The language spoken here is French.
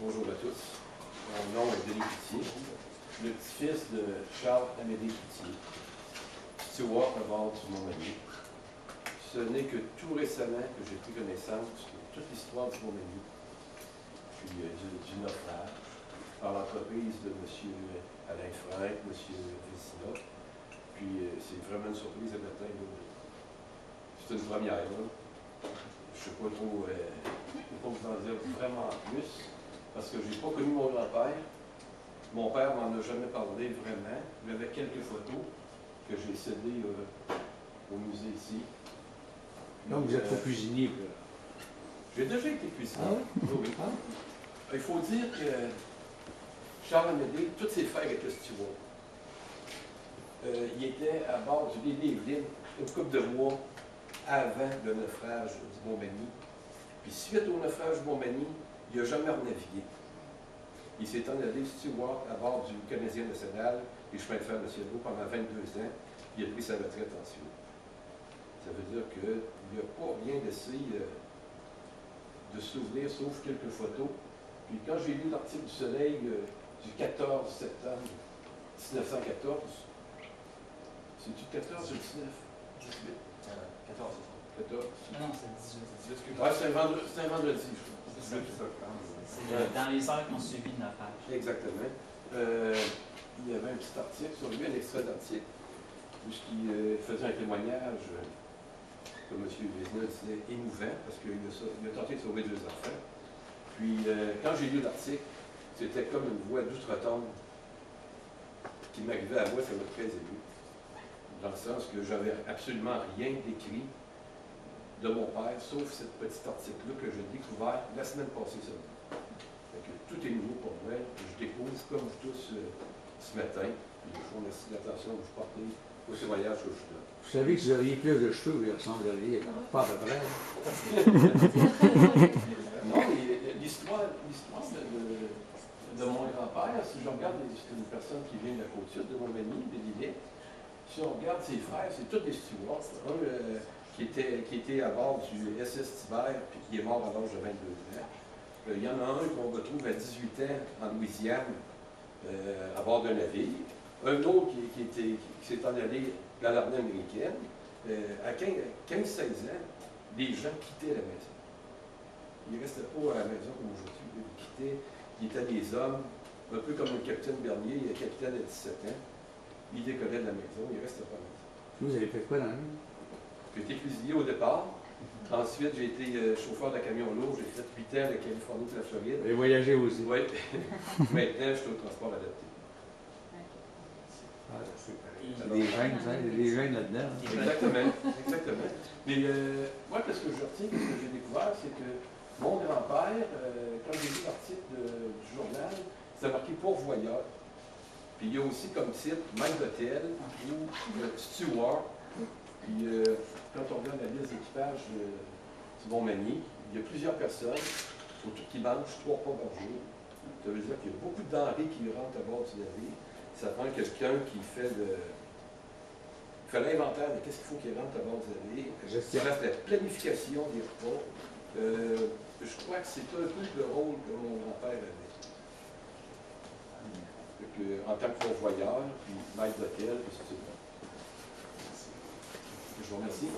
Bonjour à tous. Mon nom est Denis Pitié, le petit-fils de Charles-Amédée Pitié, steward à bord du Montmagny. Ce n'est que tout récemment que j'ai pris connaissance de toute l'histoire du Montmagny, puis du naufrage, par l'entreprise de M. Alain Frank, M. Vézina. Puis c'est vraiment une surprise à matin. C'est une première. Là. Je ne sais pas trop vous en dire vraiment plus, parce que je n'ai pas connu mon grand-père. Mon père m'en a jamais parlé vraiment. Il y avait quelques photos que j'ai cédées au musée ici. Puis, donc vous êtes trop cuisinier. J'ai déjà été cuisinier. Ah oui? Oui. Il faut dire que Charles-Amédée, tous ses frères étaient stewards. Il était à bord du Lily-Evelyn une couple de mois avant le naufrage du Montmagny. Puis suite au naufrage du Montmagny, il n'a jamais renavigué. Il s'est en allé steward à bord du Canadien national et chemin de fer de Cielo pendant 22 ans, puis il a pris sa retraite ensuite. Ça veut dire qu'il n'a pas rien laissé de souvenirs, sauf quelques photos. Puis quand j'ai lu l'article du Soleil du 14 septembre 1914, c'est-tu 14 ou 19? 18? 14. 14. Ah non, c'est 18. Ouais, c'est un vendredi, je crois. C'est dans les heures qui ont suivi le naufrage. Exactement. Il y avait un petit article sur lui, un extrait d'article, où il faisait un témoignage, comme M. Vézina disait, émouvant, parce qu'il a tenté de sauver 2 enfants. Puis, quand j'ai lu l'article, c'était comme une voix d'outre-tombe qui m'arrivait à moi, ça m'a très ému. Dans le sens que j'avais absolument rien d'écrit de mon père, sauf cet petit article-là que j'ai découvert la semaine passée seulement. Tout est nouveau pour moi. Je découvre comme vous tous ce matin. Puis, je vous remercie de l'attention que vous portez au témoignage que je suis là. Vous savez que vous auriez plus de cheveux, vous ressembleriez pas à peu près. Non, l'histoire de mon grand-père, si je regarde, c'est une personne qui vient de la côte sud de Montmagny, de Lillet. Si on regarde ses frères, c'est tous des stewards. Un qui était à bord du SS Tiber, puis qui est mort à l'âge de 22 ans. Il y en a un qu'on retrouve à 18 ans en Louisiane, à bord d'un navire. Un autre qui s'est en allé dans l'armée américaine. À 15-16 ans, les gens quittaient la maison. Ils ne restaient pas à la maison comme aujourd'hui. Ils quittaient, ils étaient des hommes, un peu comme le capitaine Bernier, il est capitaine à 17 ans. Il décollait de la maison, il ne restait pas à la maison. Vous avez fait quoi dans la vie? J'ai été cuisinier au départ. Ensuite, j'ai été chauffeur de camion lourd. J'ai fait 8 ans de Californie de la Floride. Et voyagé aussi. Oui. Maintenant, je suis au transport adapté. Ah, il y a des gènes là-dedans. Exactement. Exactement. Mais moi, ce que je retiens, ce que j'ai découvert, c'est que mon grand-père, quand j'ai lu l'article du journal, ça marqué pourvoyeur. Puis il y a aussi comme titre maître d'hôtel ou steward. Puis quand on regarde la liste d'équipage du Montmagny, il y a plusieurs personnes, surtout qui mangent 3 repas par jour. Ça veut dire qu'il y a beaucoup de denrées qui rentrent à bord du navire. Ça prend quelqu'un qui fait l'inventaire de qu'est-ce qu'il faut qu'il rentre à bord du navire. Ça reste la planification des repas. Je crois que c'est un peu le rôle que mon grand-père avait. En tant que pourvoyeur, puis maître d'hôtel, puis c'est tout. Je vous remercie.